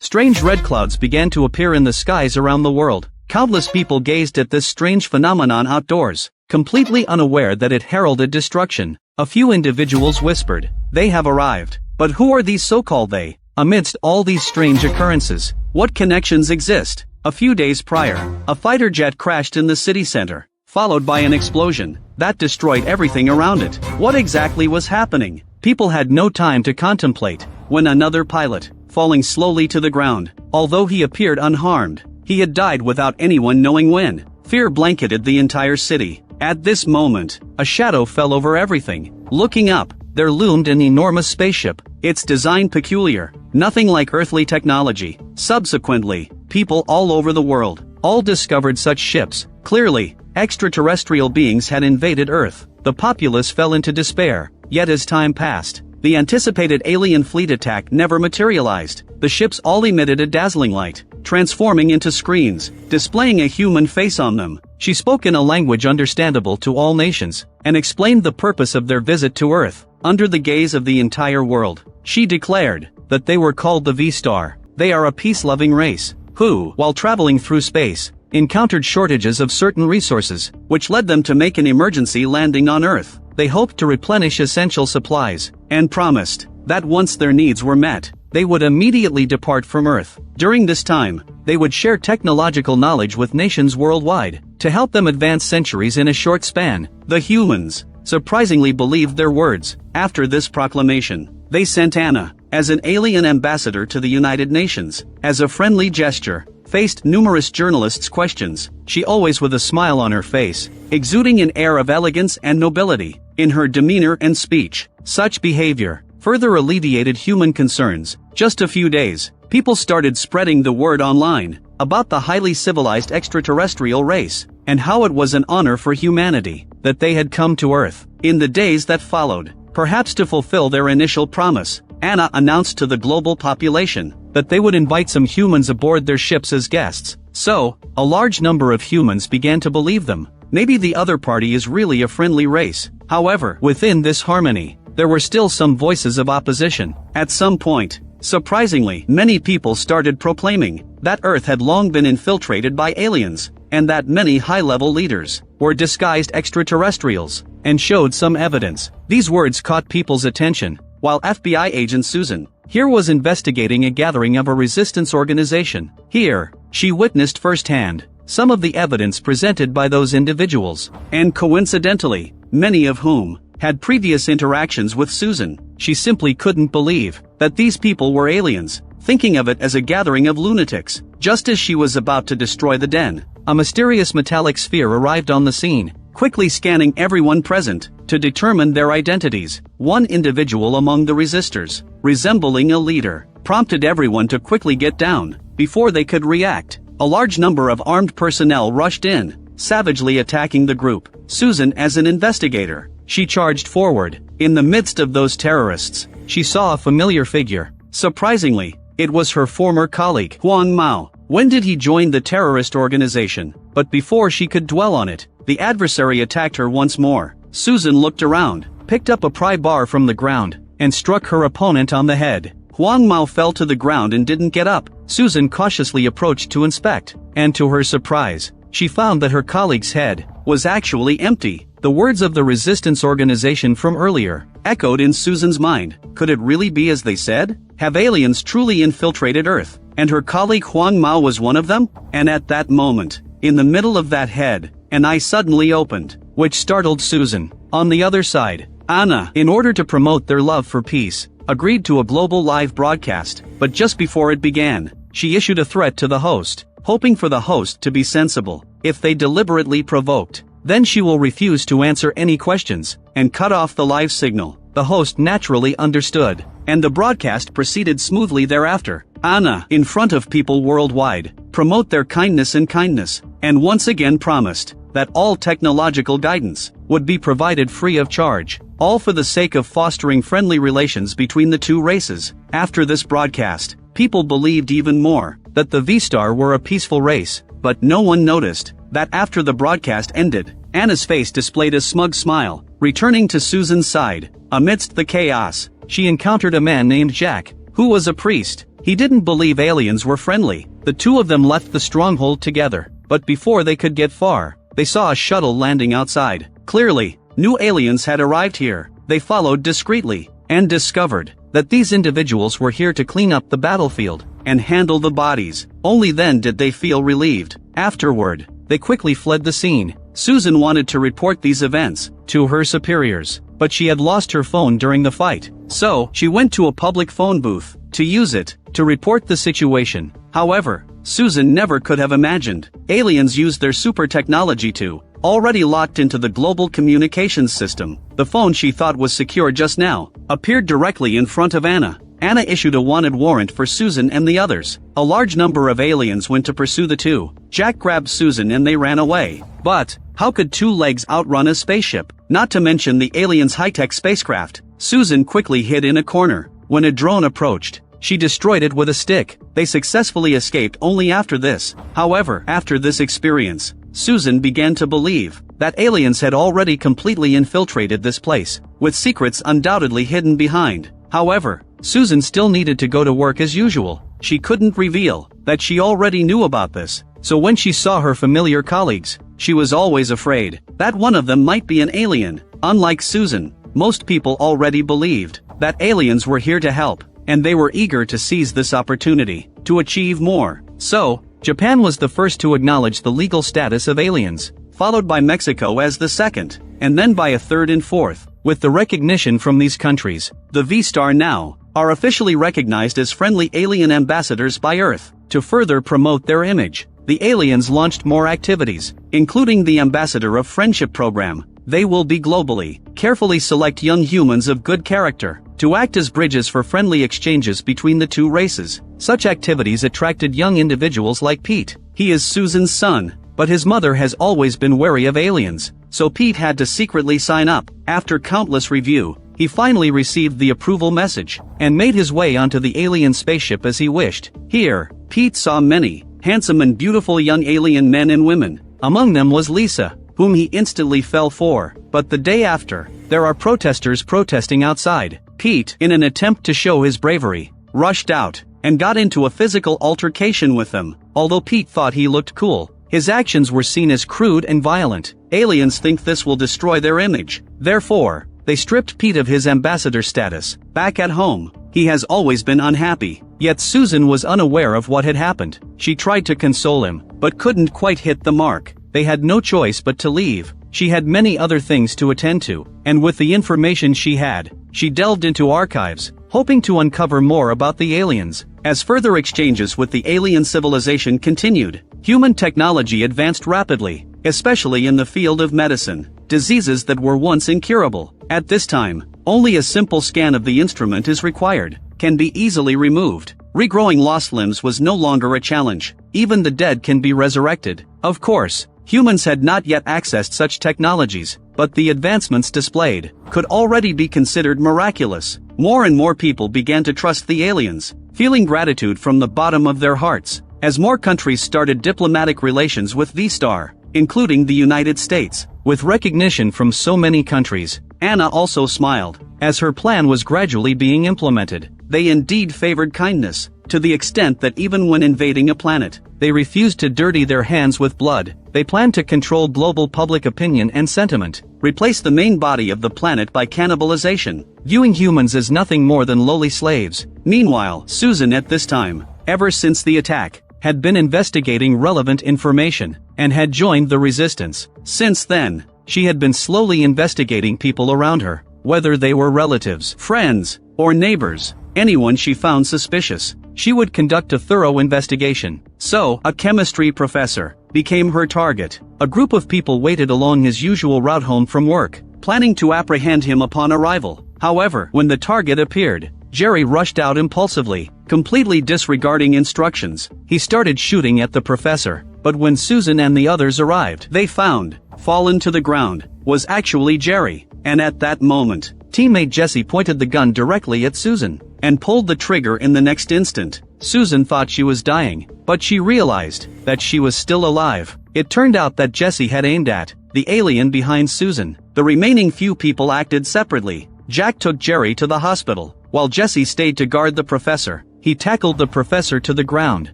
Strange red clouds began to appear in the skies around the world. Countless people gazed at this strange phenomenon outdoors, completely unaware that it heralded destruction. A few individuals whispered, "They have arrived." But who are these so-called they? Amidst all these strange occurrences, what connections exist? A few days prior, a fighter jet crashed in the city center, followed by an explosion that destroyed everything around it. What exactly was happening? People had no time to contemplate when another pilot, falling slowly to the ground, although he appeared unharmed, he had died without anyone knowing when. Fear blanketed the entire city. At this moment, a shadow fell over everything. Looking up, there loomed an enormous spaceship, its design peculiar, nothing like earthly technology. Subsequently, people all over the world, all discovered such ships. Clearly, extraterrestrial beings had invaded Earth. The populace fell into despair, yet as time passed, the anticipated alien fleet attack never materialized. The ships all emitted a dazzling light, transforming into screens, displaying a human face on them. She spoke in a language understandable to all nations, and explained the purpose of their visit to Earth. Under the gaze of the entire world, she declared that they were called the V-Star. They are a peace-loving race, who, while traveling through space, encountered shortages of certain resources, which led them to make an emergency landing on Earth. They hoped to replenish essential supplies, and promised that once their needs were met, they would immediately depart from Earth. During this time, they would share technological knowledge with nations worldwide, to help them advance centuries in a short span. The humans, surprisingly believed their words. After this proclamation, they sent Anna, as an alien ambassador to the United Nations. As a friendly gesture, faced numerous journalists' questions, she always with a smile on her face, exuding an air of elegance and nobility in her demeanor and speech. Such behavior further alleviated human concerns. Just a few days, people started spreading the word online about the highly civilized extraterrestrial race, and how it was an honor for humanity that they had come to Earth. In the days that followed, perhaps to fulfill their initial promise, Anna announced to the global population that they would invite some humans aboard their ships as guests. So, a large number of humans began to believe them. Maybe the other party is really a friendly race. However, within this harmony, there were still some voices of opposition. At some point, surprisingly, many people started proclaiming that Earth had long been infiltrated by aliens, and that many high-level leaders were disguised extraterrestrials, and showed some evidence. These words caught people's attention, while FBI agent Susan here was investigating a gathering of a resistance organization. Here, she witnessed firsthand some of the evidence presented by those individuals, and coincidentally, many of whom had previous interactions with Susan. She simply couldn't believe that these people were aliens, thinking of it as a gathering of lunatics. Just as she was about to destroy the den, a mysterious metallic sphere arrived on the scene, quickly scanning everyone present to determine their identities. One individual among the resistors, resembling a leader, prompted everyone to quickly get down before they could react. A large number of armed personnel rushed in, savagely attacking the group. Susan, as an investigator, she charged forward. In the midst of those terrorists, she saw a familiar figure. Surprisingly, it was her former colleague, Huang Mao. When did he join the terrorist organization? But before she could dwell on it, the adversary attacked her once more. Susan looked around, picked up a pry bar from the ground, and struck her opponent on the head. Huang Mao fell to the ground and didn't get up. Susan cautiously approached to inspect, and to her surprise, she found that her colleague's head was actually empty. The words of the resistance organization from earlier echoed in Susan's mind. Could it really be as they said? Have aliens truly infiltrated Earth? And her colleague Huang Mao was one of them? And at that moment, in the middle of that head, an eye suddenly opened, which startled Susan. On the other side, Anna, in order to promote their love for peace, agreed to a global live broadcast. But just before it began, she issued a threat to the host, hoping for the host to be sensible. If they deliberately provoked, then she will refuse to answer any questions, and cut off the live signal. The host naturally understood, and the broadcast proceeded smoothly thereafter. Anna, in front of people worldwide, promote their kindness, and once again promised that all technological guidance would be provided free of charge, all for the sake of fostering friendly relations between the two races. After this broadcast, people believed even more that the V-Star were a peaceful race, but no one noticed that after the broadcast ended, Anna's face displayed a smug smile. Returning to Susan's side, amidst the chaos, she encountered a man named Jack, who was a priest. He didn't believe aliens were friendly. The two of them left the stronghold together, but before they could get far, they saw a shuttle landing outside. Clearly, new aliens had arrived here. They followed discreetly, and discovered that these individuals were here to clean up the battlefield and handle the bodies. Only then did they feel relieved. Afterward, they quickly fled the scene. Susan wanted to report these events to her superiors, but she had lost her phone during the fight. So, she went to a public phone booth to use it to report the situation. However, Susan never could have imagined aliens used their super technology to already locked into the global communications system. The phone she thought was secure just now appeared directly in front of Anna. Anna issued a wanted warrant for Susan and the others. A large number of aliens went to pursue the two. Jack grabbed Susan and they ran away. But how could two legs outrun a spaceship? Not to mention the aliens' high-tech spacecraft. Susan quickly hid in a corner. When a drone approached, she destroyed it with a stick. They successfully escaped only after this. However, after this experience, Susan began to believe that aliens had already completely infiltrated this place, with secrets undoubtedly hidden behind. However, Susan still needed to go to work as usual. She couldn't reveal that she already knew about this. So when she saw her familiar colleagues, she was always afraid that one of them might be an alien. Unlike Susan, most people already believed that aliens were here to help, and they were eager to seize this opportunity to achieve more. So, Japan was the first to acknowledge the legal status of aliens, followed by Mexico as the second, and then by a third and fourth. With the recognition from these countries, the V-Star now are officially recognized as friendly alien ambassadors by Earth. To further promote their image, the aliens launched more activities, including the Ambassador of Friendship program. They will be globally, carefully select young humans of good character to act as bridges for friendly exchanges between the two races. Such activities attracted young individuals like Pete. He is Susan's son, but his mother has always been wary of aliens, so Pete had to secretly sign up. After countless review, he finally received the approval message and made his way onto the alien spaceship as he wished. Here, Pete saw many handsome and beautiful young alien men and women. Among them was Lisa, whom he instantly fell for. But the day after, there are protesters protesting outside. Pete, in an attempt to show his bravery, rushed out and got into a physical altercation with them. Although Pete thought he looked cool, his actions were seen as crude and violent. Aliens think this will destroy their image. Therefore, they stripped Pete of his ambassador status. Back at home, he has always been unhappy. Yet Susan was unaware of what had happened. She tried to console him, but couldn't quite hit the mark. They had no choice but to leave. She had many other things to attend to, and with the information she had, she delved into archives, hoping to uncover more about the aliens. As further exchanges with the alien civilization continued, human technology advanced rapidly, especially in the field of medicine. Diseases that were once incurable, at this time, only a simple scan of the instrument is required, can be easily removed. Regrowing lost limbs was no longer a challenge. Even the dead can be resurrected. Of course, humans had not yet accessed such technologies, but the advancements displayed could already be considered miraculous. More and more people began to trust the aliens, feeling gratitude from the bottom of their hearts, as more countries started diplomatic relations with V-Star, including the United States. With recognition from so many countries, Anna also smiled, as her plan was gradually being implemented. They indeed favored kindness, to the extent that even when invading a planet, they refused to dirty their hands with blood. They planned to control global public opinion and sentiment, replace the main body of the planet by cannibalization, viewing humans as nothing more than lowly slaves. Meanwhile, Susan at this time, ever since the attack, had been investigating relevant information, and had joined the resistance. Since then, she had been slowly investigating people around her, whether they were relatives, friends, or neighbors. Anyone she found suspicious, she would conduct a thorough investigation. So, a chemistry professor became her target. A group of people waited along his usual route home from work, planning to apprehend him upon arrival. However, when the target appeared, Jerry rushed out impulsively, completely disregarding instructions. He started shooting at the professor, but when Susan and the others arrived, they found, fallen to the ground, was actually Jerry. And at that moment, teammate Jesse pointed the gun directly at Susan, and pulled the trigger in the next instant. Susan thought she was dying, but she realized that she was still alive. It turned out that Jesse had aimed at the alien behind Susan. The remaining few people acted separately. Jack took Jerry to the hospital, while Jesse stayed to guard the professor. he tackled the professor to the ground,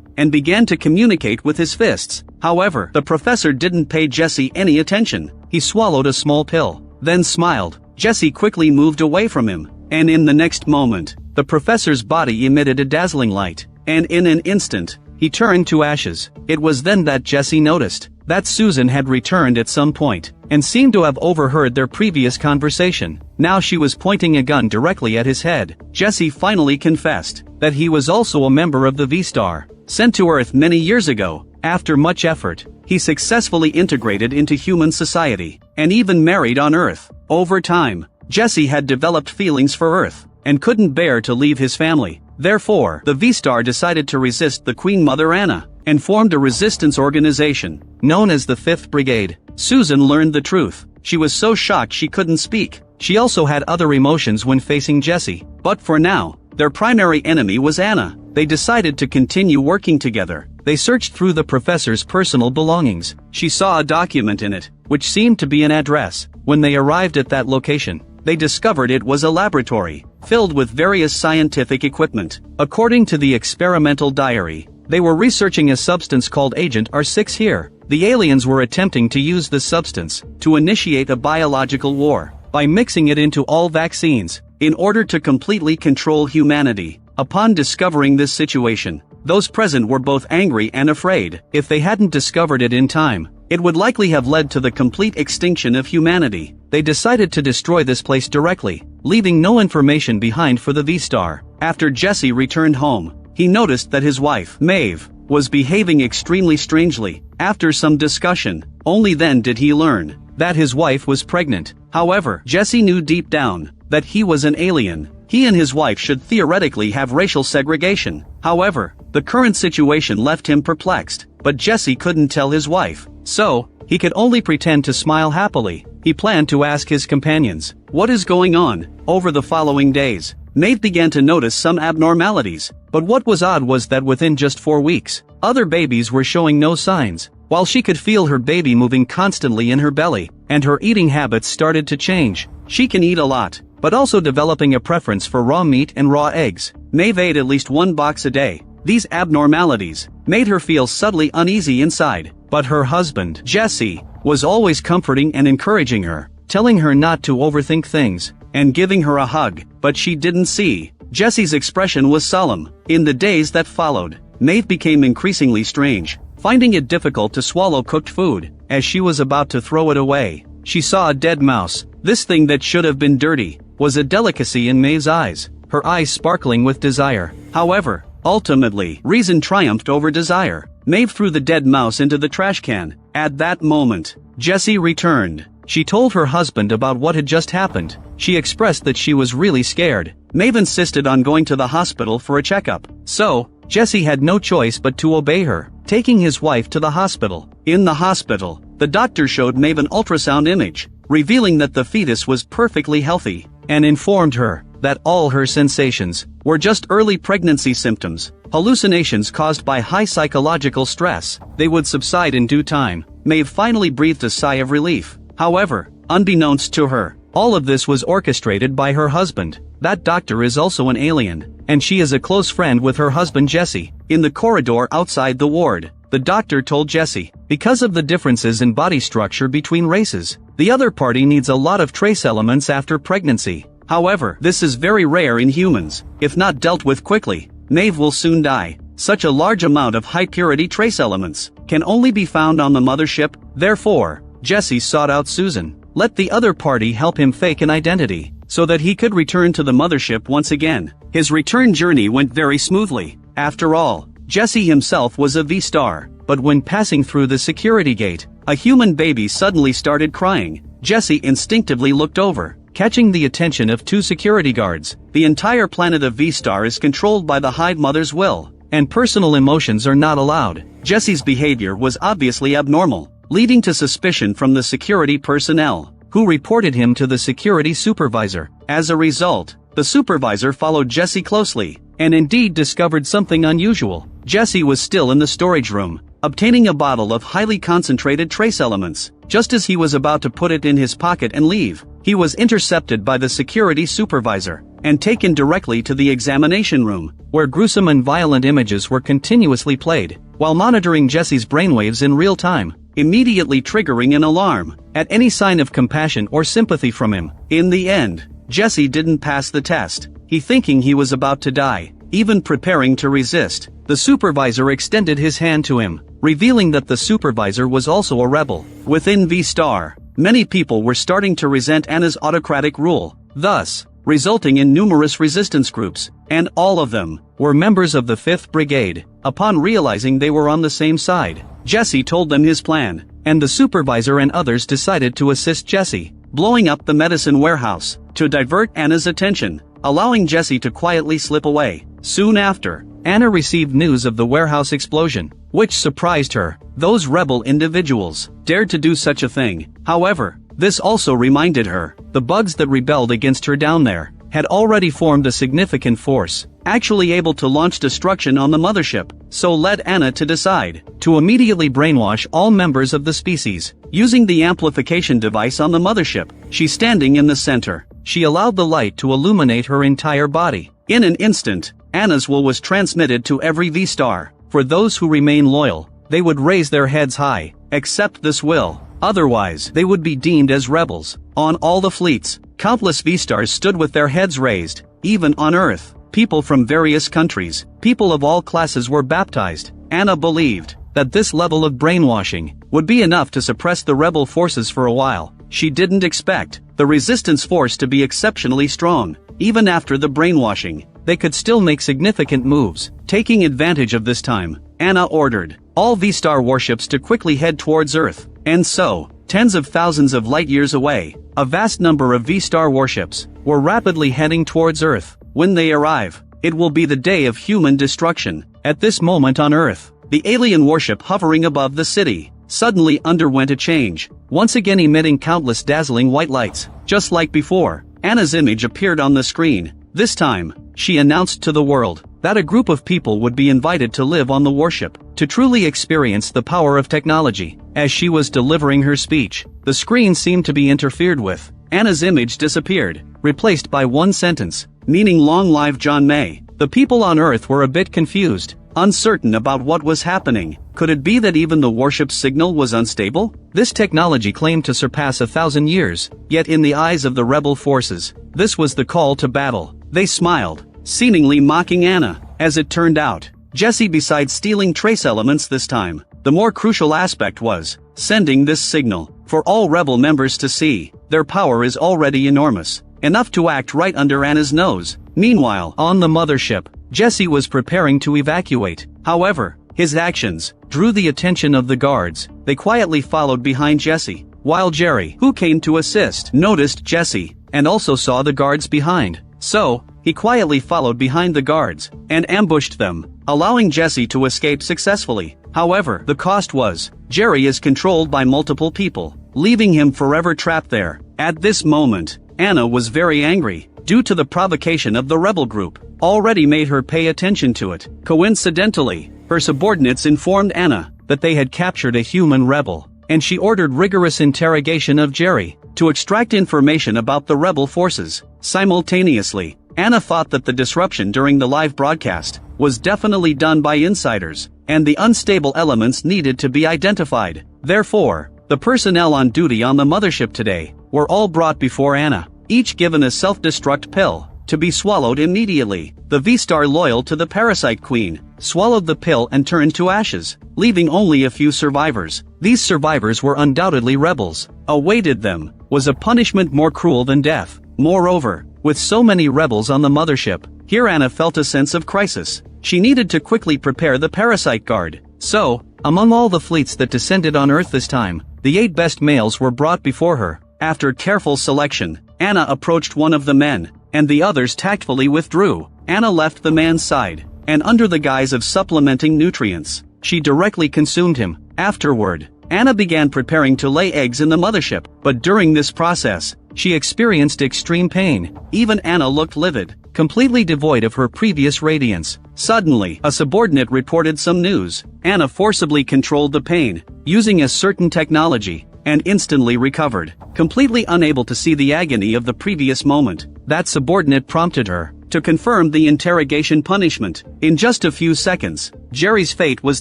and began to communicate with his fists. However, the professor didn't pay Jesse any attention. He swallowed a small pill, then smiled. Jesse quickly moved away from him, and in the next moment, the professor's body emitted a dazzling light, and in an instant, he turned to ashes. It was then that Jesse noticed that Susan had returned at some point, and seemed to have overheard their previous conversation. Now she was pointing a gun directly at his head. Jesse finally confessed that he was also a member of the V-Star, sent to Earth many years ago. After much effort, he successfully integrated into human society, and even married on Earth. Over time, Jesse had developed feelings for Earth, and couldn't bear to leave his family. Therefore, the V-Star decided to resist the Queen Mother Anna, and formed a resistance organization, known as the 5th Brigade. Susan learned the truth. She was so shocked she couldn't speak. She also had other emotions when facing Jesse. But for now, their primary enemy was Anna. They decided to continue working together. They searched through the professor's personal belongings. She saw a document in it, which seemed to be an address. When they arrived at that location, they discovered it was a laboratory, filled with various scientific equipment. According to the experimental diary, they were researching a substance called Agent R6 here. The aliens were attempting to use this substance to initiate a biological war by mixing it into all vaccines in order to completely control humanity. Upon discovering this situation, those present were both angry and afraid. If they hadn't discovered it in time, it would likely have led to the complete extinction of humanity. They decided to destroy this place directly, leaving no information behind for the V-Star. After Jesse returned home, he noticed that his wife, Maeve, was behaving extremely strangely. After some discussion, only then did he learn that his wife was pregnant. However, Jesse knew deep down that he was an alien. He and his wife should theoretically have racial segregation. However, the current situation left him perplexed, but Jesse couldn't tell his wife, so he could only pretend to smile happily. He planned to ask his companions, "What is going on?" Over the following days, Maeve began to notice some abnormalities, but what was odd was that within just 4 weeks, other babies were showing no signs, while she could feel her baby moving constantly in her belly, and her eating habits started to change. She can eat a lot, but also developing a preference for raw meat and raw eggs. Maeve ate at least 1 box a day. These abnormalities made her feel subtly uneasy inside, but her husband, Jesse, was always comforting and encouraging her, telling her not to overthink things, and giving her a hug. But she didn't see. Jesse's expression was solemn. In the days that followed, Maeve became increasingly strange, finding it difficult to swallow cooked food. As she was about to throw it away, she saw a dead mouse. This thing that should have been dirty was a delicacy in Maeve's eyes, her eyes sparkling with desire. However, ultimately, reason triumphed over desire. Maeve threw the dead mouse into the trash can. At that moment, Jesse returned. She told her husband about what had just happened. She expressed that she was really scared. Maeve insisted on going to the hospital for a checkup. So, Jesse had no choice but to obey her, taking his wife to the hospital. In the hospital, the doctor showed Maeve an ultrasound image, revealing that the fetus was perfectly healthy, and informed her that all her sensations were just early pregnancy symptoms, hallucinations caused by high psychological stress. They would subside in due time. Maeve finally breathed a sigh of relief. However, unbeknownst to her, all of this was orchestrated by her husband. That doctor is also an alien, and she is a close friend with her husband Jesse. In the corridor outside the ward, the doctor told Jesse, because of the differences in body structure between races, the other party needs a lot of trace elements after pregnancy. However, this is very rare in humans. If not dealt with quickly, Maeve will soon die. Such a large amount of high-purity trace elements can only be found on the mothership. Therefore, Jesse sought out Susan. Let the other party help him fake an identity, so that he could return to the mothership once again. His return journey went very smoothly. After all, Jesse himself was a V-Star, but when passing through the security gate, a human baby suddenly started crying. Jesse instinctively looked over, catching the attention of 2 security guards. The entire planet of V-Star is controlled by the Hive Mother's will, and personal emotions are not allowed. Jesse's behavior was obviously abnormal, leading to suspicion from the security personnel, who reported him to the security supervisor. As a result, the supervisor followed Jesse closely, and indeed discovered something unusual. Jesse was still in the storage room, obtaining a bottle of highly concentrated trace elements. Just as he was about to put it in his pocket and leave, he was intercepted by the security supervisor. and taken directly to the examination room, where gruesome and violent images were continuously played, while monitoring Jesse's brainwaves in real time, immediately triggering an alarm at any sign of compassion or sympathy from him. In the end, Jesse didn't pass the test. He thinking he was about to die, even preparing to resist, the supervisor extended his hand to him, revealing that the supervisor was also a rebel. Within V-Star, many people were starting to resent Anna's autocratic rule, thus resulting in numerous resistance groups, and all of them were members of the 5th Brigade. Upon realizing they were on the same side, Jesse told them his plan, and the supervisor and others decided to assist Jesse, blowing up the medicine warehouse to divert Anna's attention, allowing Jesse to quietly slip away. Soon after, Anna received news of the warehouse explosion, which surprised her. Those rebel individuals dared to do such a thing. However, this also reminded her, the bugs that rebelled against her down there had already formed a significant force, actually able to launch destruction on the mothership, so led Anna to decide to immediately brainwash all members of the species. Using the amplification device on the mothership, she standing in the center, she allowed the light to illuminate her entire body. In an instant, Anna's will was transmitted to every V-Star. For those who remain loyal, they would raise their heads high, accept this will. Otherwise, they would be deemed as rebels. On all the fleets, countless V-Stars stood with their heads raised. Even on Earth, people from various countries, people of all classes were baptized. Anna believed that this level of brainwashing would be enough to suppress the rebel forces for a while. She didn't expect the resistance force to be exceptionally strong. Even after the brainwashing, they could still make significant moves. Taking advantage of this time, Anna ordered all V-Star warships to quickly head towards Earth. And so, tens of thousands of light years away, a vast number of V-Star warships were rapidly heading towards Earth. When they arrive, it will be the day of human destruction. At this moment on Earth, the alien warship hovering above the city suddenly underwent a change, once again emitting countless dazzling white lights. Just like before, Anna's image appeared on the screen. This time, she announced to the world that a group of people would be invited to live on the warship, to truly experience the power of technology. As she was delivering her speech, the screen seemed to be interfered with. Anna's image disappeared, replaced by one sentence, meaning "Long live John May." The people on Earth were a bit confused, uncertain about what was happening. Could it be that even the warship's signal was unstable? This technology claimed to surpass 1,000 years, yet in the eyes of the rebel forces, this was the call to battle. They smiled, seemingly mocking Anna. As it turned out, Jesse, besides stealing trace elements this time, the more crucial aspect was sending this signal for all rebel members to see. Their power is already enormous, enough to act right under Anna's nose. Meanwhile, on the mothership, Jesse was preparing to evacuate. However, his actions drew the attention of the guards. They quietly followed behind Jesse, while Jerry, who came to assist, noticed Jesse and also saw the guards behind. So, he quietly followed behind the guards and ambushed them, allowing Jesse to escape successfully. However, the cost was, Jerry is controlled by multiple people, leaving him forever trapped there. At this moment, Anna was very angry, due to the provocation of the rebel group, already made her pay attention to it. Coincidentally, her subordinates informed Anna that they had captured a human rebel, and she ordered rigorous interrogation of Jerry to extract information about the rebel forces. Simultaneously, Anna thought that the disruption during the live broadcast was definitely done by insiders, and the unstable elements needed to be identified. Therefore, the personnel on duty on the mothership today were all brought before Anna, each given a self-destruct pill to be swallowed immediately. The V-Star loyal to the Parasite Queen swallowed the pill and turned to ashes, leaving only a few survivors. These survivors were undoubtedly rebels. Awaited them was a punishment more cruel than death. Moreover, with so many rebels on the mothership, here Anna felt a sense of crisis. She needed to quickly prepare the Parasite Guard. So, among all the fleets that descended on Earth this time, the 8 best males were brought before her. After careful selection, Anna approached one of the men, and the others tactfully withdrew. Anna left the man's side, and under the guise of supplementing nutrients, she directly consumed him. Afterward, Anna began preparing to lay eggs in the mothership, but during this process, she experienced extreme pain. Even Anna looked livid, completely devoid of her previous radiance. Suddenly, a subordinate reported some news. Anna forcibly controlled the pain, using a certain technology, and instantly recovered, completely unable to see the agony of the previous moment. That subordinate prompted her to confirm the interrogation punishment. In just a few seconds, Jerry's fate was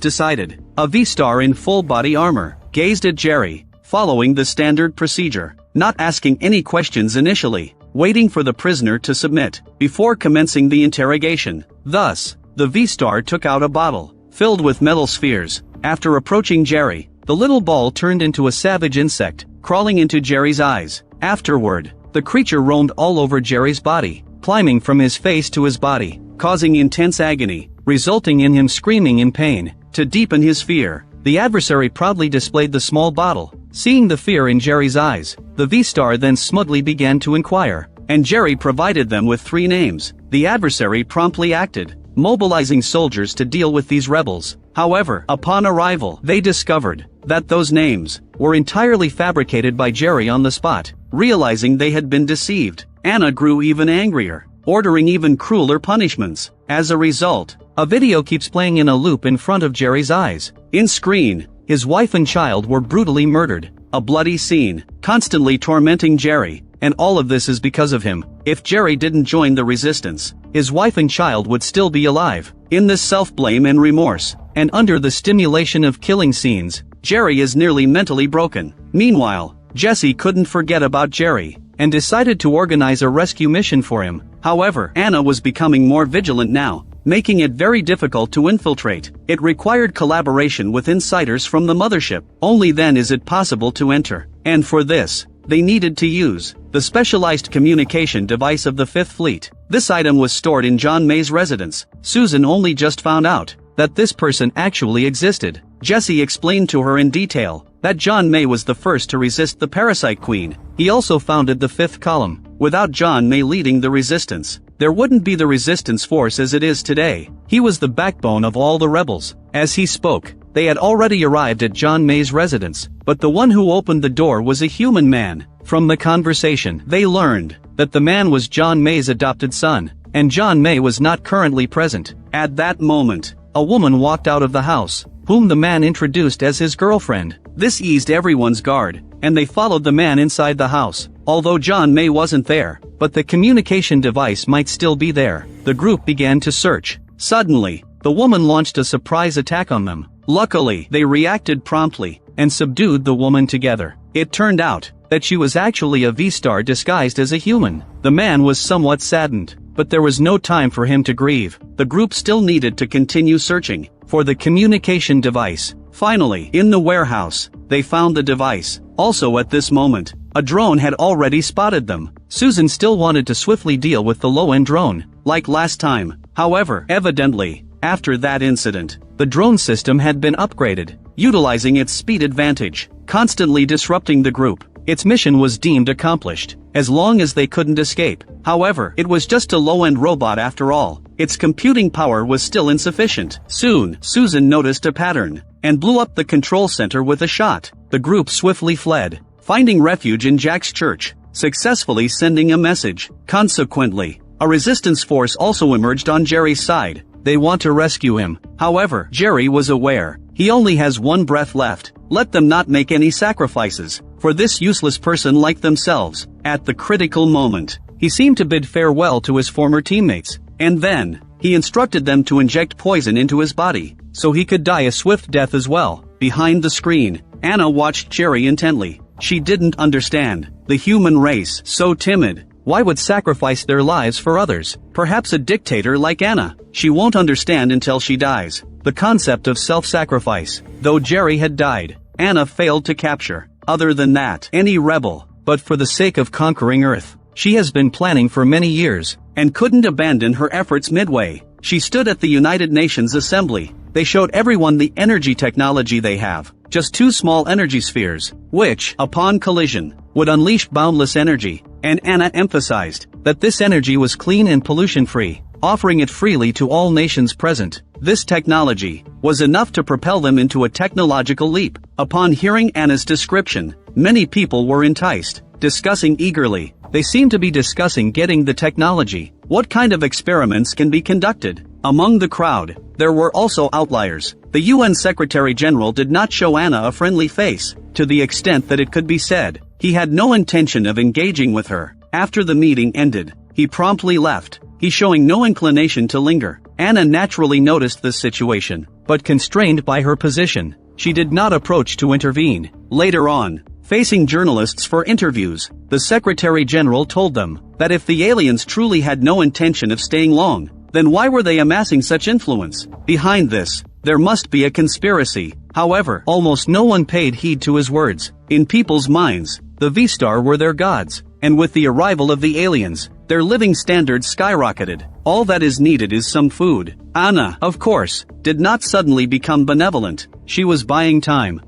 decided. A V-Star in full-body armor gazed at Jerry, following the standard procedure, not asking any questions initially, waiting for the prisoner to submit before commencing the interrogation. Thus, the V-Star took out a bottle filled with metal spheres. After approaching Jerry, the little ball turned into a savage insect, crawling into Jerry's eyes. Afterward, the creature roamed all over Jerry's body, climbing from his face to his body, causing intense agony, resulting in him screaming in pain. To deepen his fear, the adversary proudly displayed the small bottle. Seeing the fear in Jerry's eyes, the V-Star then smugly began to inquire, and Jerry provided them with 3 names. The adversary promptly acted, mobilizing soldiers to deal with these rebels. However, upon arrival, they discovered that those names were entirely fabricated by Jerry on the spot. Realizing they had been deceived, Anna grew even angrier, ordering even crueler punishments. As a result, a video keeps playing in a loop in front of Jerry's eyes. In screen, his wife and child were brutally murdered, a bloody scene, constantly tormenting Jerry, and all of this is because of him. If Jerry didn't join the resistance, his wife and child would still be alive. In this self-blame and remorse, and under the stimulation of killing scenes, Jerry is nearly mentally broken. Meanwhile, Jesse couldn't forget about Jerry, and decided to organize a rescue mission for him. However, Anna was becoming more vigilant now, making it very difficult to infiltrate. It required collaboration with insiders from the mothership. Only then is it possible to enter. And for this, they needed to use the specialized communication device of the Fifth Fleet. This item was stored in John May's residence. Susan only just found out that this person actually existed. Jesse explained to her in detail that John May was the first to resist the Parasite Queen. He also founded the Fifth Column. Without John May leading the resistance, there wouldn't be the resistance force as it is today. He was the backbone of all the rebels. As he spoke, they had already arrived at John May's residence, but the one who opened the door was a human man. From the conversation, they learned that the man was John May's adopted son, and John May was not currently present. At that moment, a woman walked out of the house, whom the man introduced as his girlfriend. This eased everyone's guard, and they followed the man inside the house. Although John May wasn't there, but the communication device might still be there, the group began to search. Suddenly, the woman launched a surprise attack on them. Luckily, they reacted promptly, and subdued the woman together. It turned out that she was actually a V-Star disguised as a human. The man was somewhat saddened, but there was no time for him to grieve. The group still needed to continue searching for the communication device. Finally, in the warehouse, they found the device. Also at this moment, a drone had already spotted them. Susan still wanted to swiftly deal with the low-end drone, like last time. However, evidently, after that incident, the drone system had been upgraded, utilizing its speed advantage, constantly disrupting the group. Its mission was deemed accomplished, as long as they couldn't escape. However, it was just a low-end robot after all. Its computing power was still insufficient. Soon, Susan noticed a pattern, and blew up the control center with a shot. The group swiftly fled, finding refuge in Jack's church, successfully sending a message. Consequently, a resistance force also emerged on Jerry's side. They want to rescue him. However, Jerry was aware he only has one breath left. Let them not make any sacrifices for this useless person like themselves. At the critical moment, he seemed to bid farewell to his former teammates, and then he instructed them to inject poison into his body, so he could die a swift death as well. Behind the screen, Anna watched Jerry intently. She didn't understand the human race, so timid. Why would sacrifice their lives for others? Perhaps a dictator like Anna. She won't understand until she dies the concept of self-sacrifice. Though Jerry had died, Anna failed to capture, other than that, any rebel. But for the sake of conquering Earth, she has been planning for many years, and couldn't abandon her efforts midway. She stood at the United Nations Assembly. They showed everyone the energy technology they have. Just 2 small energy spheres, which, upon collision, would unleash boundless energy. And Anna emphasized that this energy was clean and pollution-free, offering it freely to all nations present. This technology was enough to propel them into a technological leap. Upon hearing Anna's description, many people were enticed, discussing eagerly. They seemed to be discussing getting the technology. What kind of experiments can be conducted? Among the crowd, there were also outliers. The UN Secretary General did not show Anna a friendly face. to the extent that it could be said, he had no intention of engaging with her. After the meeting ended, he promptly left, he showing no inclination to linger. Anna naturally noticed this situation, but constrained by her position, she did not approach to intervene. Later on, facing journalists for interviews, the Secretary General told them that if the aliens truly had no intention of staying long, then why were they amassing such influence? Behind this, there must be a conspiracy. However, almost no one paid heed to his words. In people's minds, the V-Star were their gods, and with the arrival of the aliens, their living standards skyrocketed. All that is needed is some food. Anna, of course, did not suddenly become benevolent. She was buying time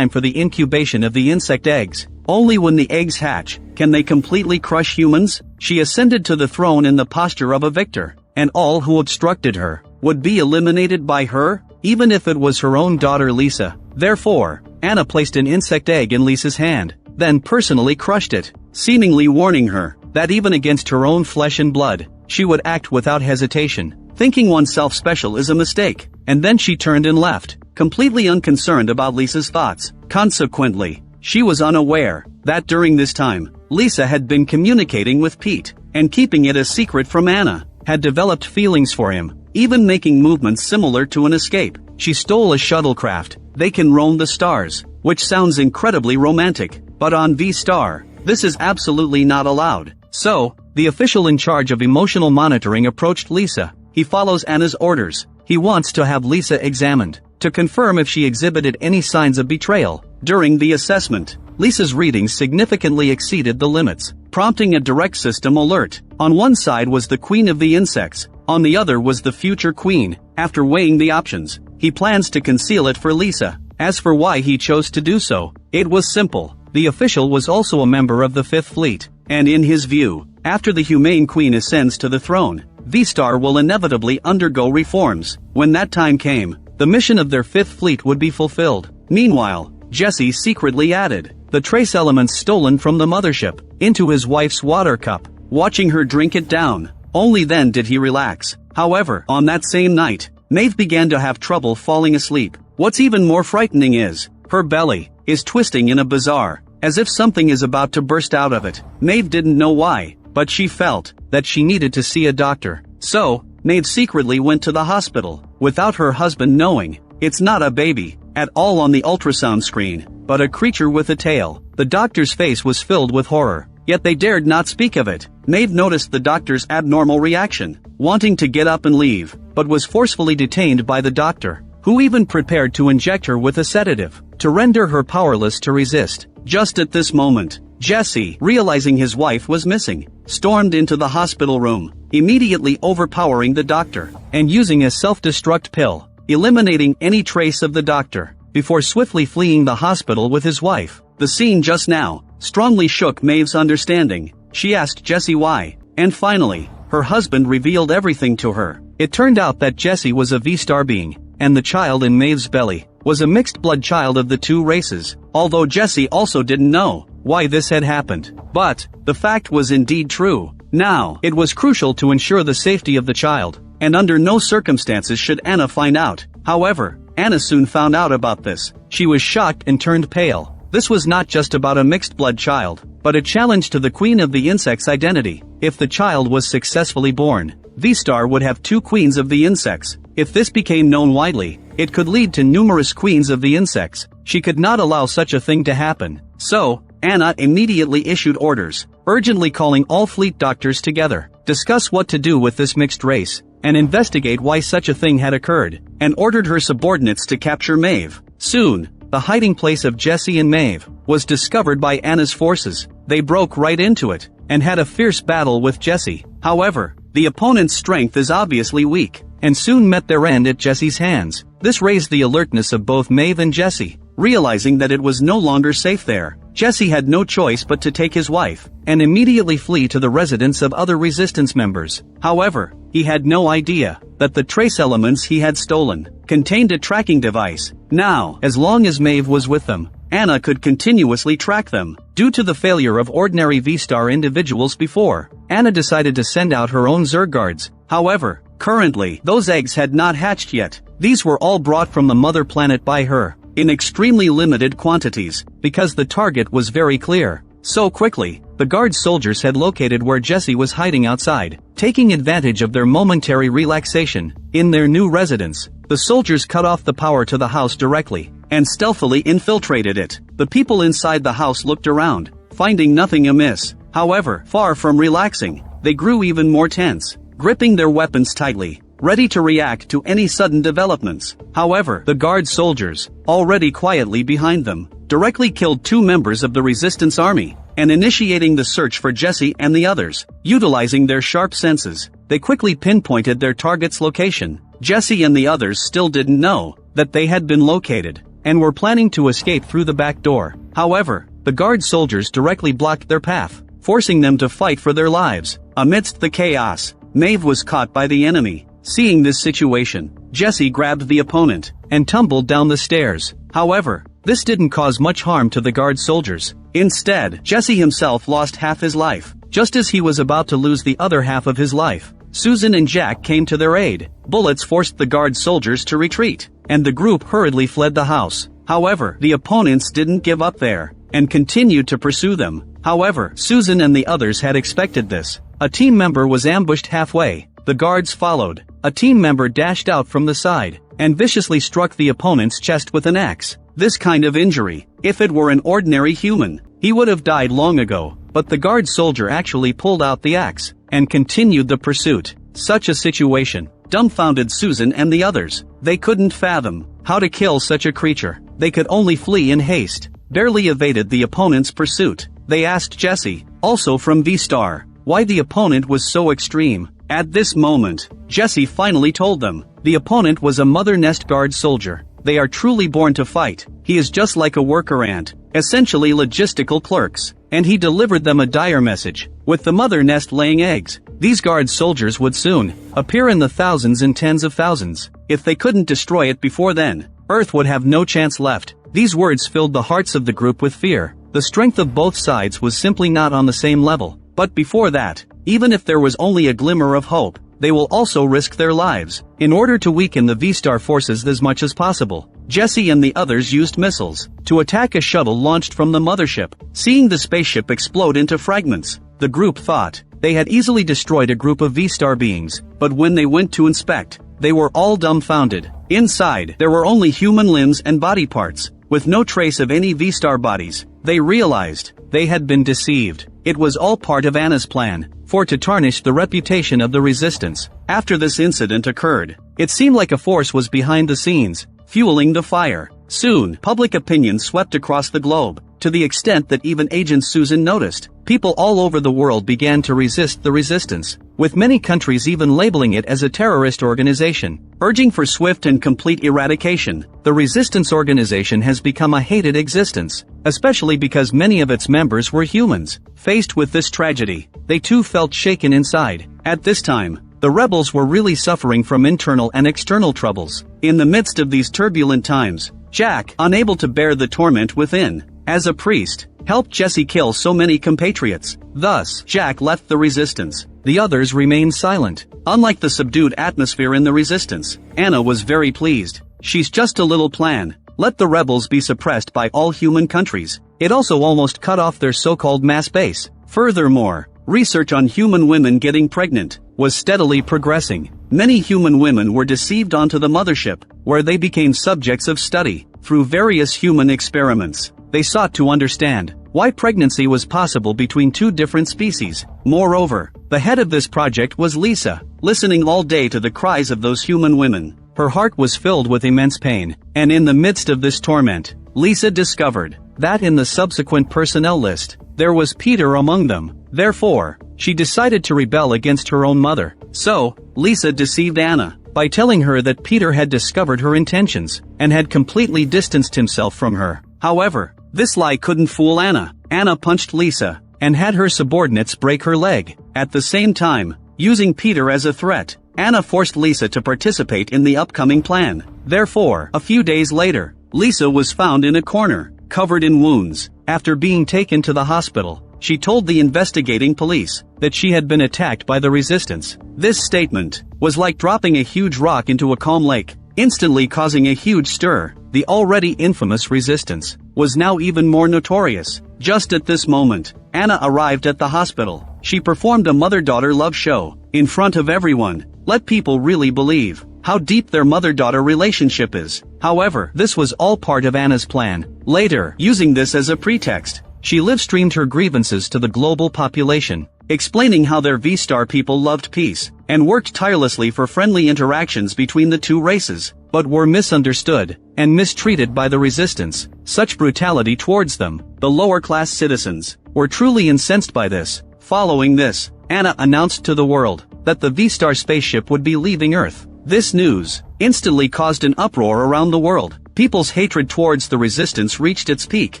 for the incubation of the insect eggs. Only when the eggs hatch can they completely crush humans. She ascended to the throne in the posture of a victor, and all who obstructed her would be eliminated by her, even if it was her own daughter Lisa. Therefore, Anna placed an insect egg in Lisa's hand, then personally crushed it, seemingly warning her that even against her own flesh and blood, she would act without hesitation. Thinking oneself special is a mistake, and then she turned and left, completely unconcerned about Lisa's thoughts. Consequently, she was unaware that during this time, Lisa had been communicating with Pete, and keeping it a secret from Anna, had developed feelings for him, even making movements similar to an escape. She stole a shuttlecraft. They can roam the stars, which sounds incredibly romantic, but on V-Star, this is absolutely not allowed. So, the official in charge of emotional monitoring approached Lisa. He follows Anna's orders. He wants to have Lisa examined, to confirm if she exhibited any signs of betrayal. During the assessment, Lisa's readings significantly exceeded the limits, prompting a direct system alert. On one side was the queen of the insects, on the other was the future queen. After weighing the options, he plans to conceal it for Lisa. As for why he chose to do so, it was simple. The official was also a member of the Fifth Fleet, and in his view, after the humane queen ascends to the throne, V-Star will inevitably undergo reforms. When that time came, the mission of their Fifth Fleet would be fulfilled. Meanwhile, Jesse secretly added the trace elements stolen from the mothership into his wife's water cup, watching her drink it down. Only then did he relax. However, on that same night, Maeve began to have trouble falling asleep. What's even more frightening is, her belly is twisting in a bizarre, as if something is about to burst out of it. Maeve didn't know why, but she felt that she needed to see a doctor. So, Maeve secretly went to the hospital, without her husband knowing. It's not a baby at all on the ultrasound screen, but a creature with a tail. The doctor's face was filled with horror, yet they dared not speak of it. Maeve noticed the doctor's abnormal reaction, wanting to get up and leave, but was forcefully detained by the doctor, who even prepared to inject her with a sedative, to render her powerless to resist. Just at this moment, Jesse, realizing his wife was missing, stormed into the hospital room, immediately overpowering the doctor, and using a self-destruct pill, eliminating any trace of the doctor, before swiftly fleeing the hospital with his wife. The scene just now strongly shook Maeve's understanding. She asked Jesse why, and finally, her husband revealed everything to her. It turned out that Jesse was a V-Star being, and the child in Maeve's belly was a mixed-blood child of the two races, although Jesse also didn't know why this had happened. But the fact was indeed true. Now, it was crucial to ensure the safety of the child, and under no circumstances should Anna find out. However, Anna soon found out about this. She was shocked and turned pale. This was not just about a mixed-blood child, but a challenge to the queen of the insects' identity. If the child was successfully born, V-Star would have two queens of the insects. If this became known widely, it could lead to numerous queens of the insects. She could not allow such a thing to happen. So, Anna immediately issued orders, urgently calling all fleet doctors together, discuss what to do with this mixed race, and investigate why such a thing had occurred, and ordered her subordinates to capture Maeve. Soon, the hiding place of Jesse and Maeve was discovered by Anna's forces. They broke right into it, and had a fierce battle with Jesse. However, the opponent's strength is obviously weak, and soon met their end at Jesse's hands. This raised the alertness of both Maeve and Jesse. Realizing that it was no longer safe there, Jesse had no choice but to take his wife, and immediately flee to the residence of other resistance members. However, he had no idea that the trace elements he had stolen contained a tracking device. Now, as long as Maeve was with them, Anna could continuously track them. Due to the failure of ordinary V-Star individuals before, Anna decided to send out her own Zerg guards. However, currently, those eggs had not hatched yet. These were all brought from the mother planet by her, in extremely limited quantities. because the target was very clear. So quickly, the guard soldiers had located where Jesse was hiding outside. Taking advantage of their momentary relaxation in their new residence, the soldiers cut off the power to the house directly and stealthily infiltrated it. The people inside the house looked around, finding nothing amiss. However, far from relaxing, they grew even more tense, gripping their weapons tightly, ready to react to any sudden developments. However, the guard soldiers, already quietly behind them, directly killed 2 members of the resistance army, and initiating the search for Jesse and the others. Utilizing their sharp senses, they quickly pinpointed their target's location. Jesse and the others still didn't know that they had been located, and were planning to escape through the back door. However, the guard soldiers directly blocked their path, forcing them to fight for their lives. Amidst the chaos, Maeve was caught by the enemy. Seeing this situation, Jesse grabbed the opponent and tumbled down the stairs. However, this didn't cause much harm to the guard soldiers. Instead, Jesse himself lost half his life. Just as he was about to lose the other half of his life, Susan and Jack came to their aid. Bullets forced the guard soldiers to retreat, and the group hurriedly fled the house. However, the opponents didn't give up there, and continued to pursue them. However, Susan and the others had expected this. A team member was ambushed halfway. The guards followed. A team member dashed out from the side, and viciously struck the opponent's chest with an axe. This kind of injury, if it were an ordinary human, he would have died long ago, but the guard soldier actually pulled out the axe, and continued the pursuit. Such a situation dumbfounded Susan and the others. They couldn't fathom how to kill such a creature. They could only flee in haste, barely evaded the opponent's pursuit. They asked Jesse, also from V-Star, why the opponent was so extreme. At this moment, Jesse finally told them. The opponent was a Mother Nest Guard soldier. They are truly born to fight. He is just like a worker ant, essentially logistical clerks. And he delivered them a dire message. With the Mother Nest laying eggs, these guard soldiers would soon appear in the thousands and tens of thousands. If they couldn't destroy it before then, Earth would have no chance left. These words filled the hearts of the group with fear. The strength of both sides was simply not on the same level. But before that, even if there was only a glimmer of hope, they will also risk their lives in order to weaken the V-Star forces as much as possible. Jesse and the others used missiles to attack a shuttle launched from the mothership. Seeing the spaceship explode into fragments, the group thought they had easily destroyed a group of V-Star beings, but when they went to inspect, they were all dumbfounded. Inside, there were only human limbs and body parts, with no trace of any V-Star bodies. They realized they had been deceived. It was all part of Anna's plan to tarnish the reputation of the resistance. After this incident occurred, it seemed like a force was behind the scenes, fueling the fire. Soon, public opinion swept across the globe, to the extent that even Agent Susan noticed. People all over the world began to resist the resistance, with many countries even labeling it as a terrorist organization, urging for swift and complete eradication. The resistance organization has become a hated existence, especially because many of its members were humans. Faced with this tragedy, they too felt shaken inside. At this time, the rebels were really suffering from internal and external troubles. In the midst of these turbulent times, Jack, unable to bear the torment within, as a priest, helped Jesse kill so many compatriots. Thus, Jack left the resistance. The others remained silent. Unlike the subdued atmosphere in the resistance, Anna was very pleased. She's just a little plan. Let the rebels be suppressed by all human countries. It also almost cut off their so-called mass base. Furthermore, research on human women getting pregnant was steadily progressing. Many human women were deceived onto the mothership, where they became subjects of study. Through various human experiments, they sought to understand why pregnancy was possible between 2 different species. Moreover, the head of this project was Lisa. Listening all day to the cries of those human women, her heart was filled with immense pain, and in the midst of this torment, Lisa discovered that in the subsequent personnel list, there was Peter among them. Therefore, she decided to rebel against her own mother. So, Lisa deceived Anna by telling her that Peter had discovered her intentions and had completely distanced himself from her. However, this lie couldn't fool Anna. Anna punched Lisa and had her subordinates break her leg. At the same time, using Peter as a threat, Anna forced Lisa to participate in the upcoming plan. Therefore, a few days later, Lisa was found in a corner, covered in wounds. After being taken to the hospital, she told the investigating police that she had been attacked by the resistance. This statement was like dropping a huge rock into a calm lake, instantly causing a huge stir. the already infamous resistance, was now even more notorious. Just at this moment, Anna arrived at the hospital. She performed a mother-daughter love show, in front of everyone. Let people really believe how deep their mother-daughter relationship is. However, this was all part of Anna's plan. Later, using this as a pretext, she live-streamed her grievances to the global population, explaining how their V-Star people loved peace, and worked tirelessly for friendly interactions between the two races, but were misunderstood and mistreated by the resistance. Such brutality towards them, the lower-class citizens, were truly incensed by this. Following this, Anna announced to the world that the V-Star spaceship would be leaving Earth. This news instantly caused an uproar around the world. People's hatred towards the resistance reached its peak,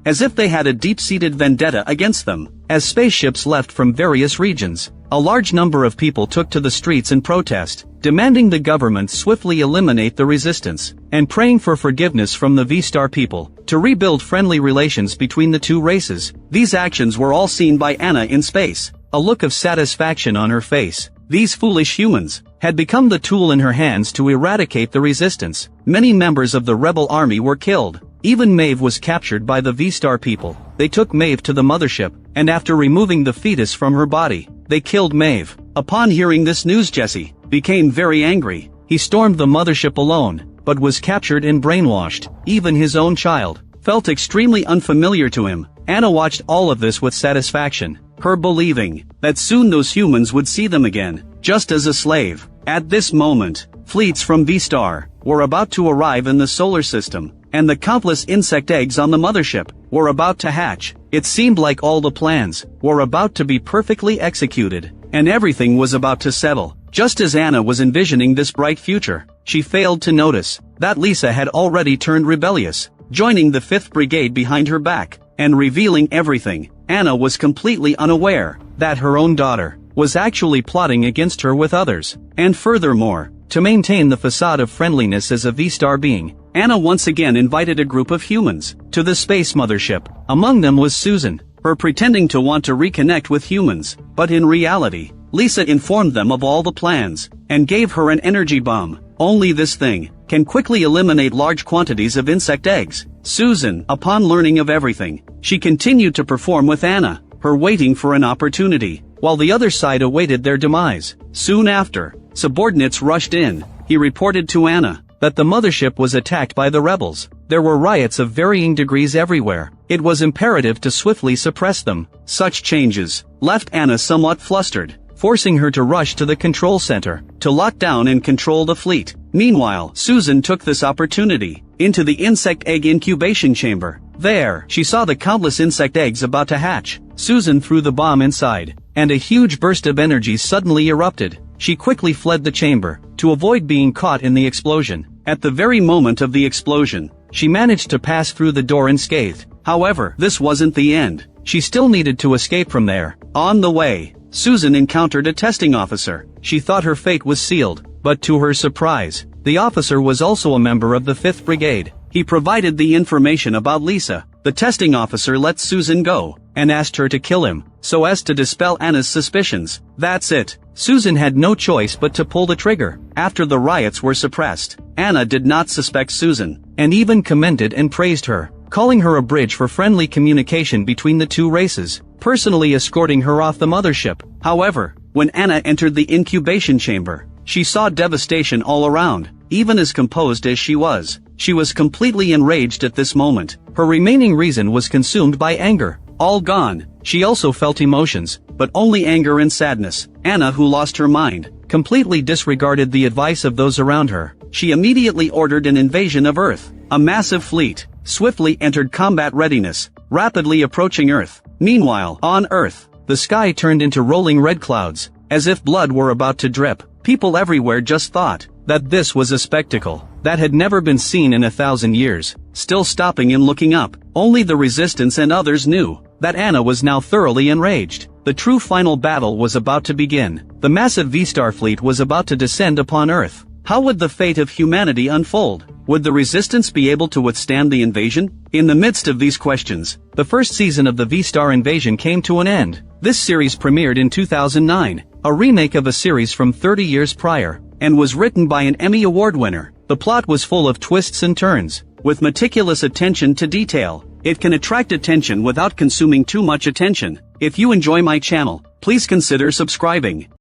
as if they had a deep-seated vendetta against them. As spaceships left from various regions, a large number of people took to the streets in protest, demanding the government swiftly eliminate the resistance, and praying for forgiveness from the V-Star people, to rebuild friendly relations between the two races. These actions were all seen by Anna in space, a look of satisfaction on her face. These foolish humans had become the tool in her hands to eradicate the resistance. Many members of the rebel army were killed. Even Maeve was captured by the V-Star people. They took Maeve to the mothership, and after removing the fetus from her body, they killed Maeve. Upon hearing this news, Jesse became very angry. He stormed the mothership alone, but was captured and brainwashed. Even his own child felt extremely unfamiliar to him. Anna watched all of this with satisfaction, her believing that soon those humans would see them again, just as a slave. At this moment, fleets from V-Star were about to arrive in the solar system, and the countless insect eggs on the mothership were about to hatch. It seemed like all the plans were about to be perfectly executed, and everything was about to settle. Just as Anna was envisioning this bright future, she failed to notice that Lisa had already turned rebellious, joining the 5th Brigade behind her back, and revealing everything. Anna was completely unaware that her own daughter was actually plotting against her with others, and furthermore, to maintain the facade of friendliness as a V-Star being, Anna once again invited a group of humans to the space mothership. Among them was Susan, her pretending to want to reconnect with humans, but in reality, Lisa informed them of all the plans, and gave her an energy bomb. Only this thing can quickly eliminate large quantities of insect eggs. Susan, upon learning of everything, she continued to perform with Anna, her waiting for an opportunity, while the other side awaited their demise. Soon after, subordinates rushed in. He reported to Anna that the mothership was attacked by the rebels. There were riots of varying degrees everywhere. It was imperative to swiftly suppress them. Such changes left Anna somewhat flustered, forcing her to rush to the control center to lock down and control the fleet. Meanwhile, Susan took this opportunity into the insect egg incubation chamber. There, she saw the countless insect eggs about to hatch. Susan threw the bomb inside, and a huge burst of energy suddenly erupted. She quickly fled the chamber to avoid being caught in the explosion. At the very moment of the explosion, she managed to pass through the door unscathed. However, this wasn't the end. She still needed to escape from there. On the way, Susan encountered a testing officer. She thought her fate was sealed, but to her surprise, the officer was also a member of the 5th Brigade. He provided the information about Lisa. The testing officer let Susan go, and asked her to kill him, so as to dispel Anna's suspicions. That's it. Susan had no choice but to pull the trigger. After the riots were suppressed, Anna did not suspect Susan, and even commended and praised her, calling her a bridge for friendly communication between the two races, personally escorting her off the mothership. However, when Anna entered the incubation chamber, she saw devastation all around. Even as composed as she was completely enraged at this moment. Her remaining reason was consumed by anger. All gone, she also felt emotions, but only anger and sadness. Anna, who lost her mind, completely disregarded the advice of those around her. She immediately ordered an invasion of Earth. A massive fleet swiftly entered combat readiness, rapidly approaching Earth. Meanwhile, on Earth, the sky turned into rolling red clouds, as if blood were about to drip. People everywhere just thought that this was a spectacle that had never been seen in 1,000 years. Still stopping and looking up, only the resistance and others knew that Anna was now thoroughly enraged. The true final battle was about to begin. The massive V-Star fleet was about to descend upon Earth. How would the fate of humanity unfold? Would the resistance be able to withstand the invasion? In the midst of these questions, the first season of the V-Star invasion came to an end. This series premiered in 2009, a remake of a series from 30 years prior, and was written by an Emmy Award winner. The plot was full of twists and turns, with meticulous attention to detail. It can attract attention without consuming too much attention. If you enjoy my channel, please consider subscribing.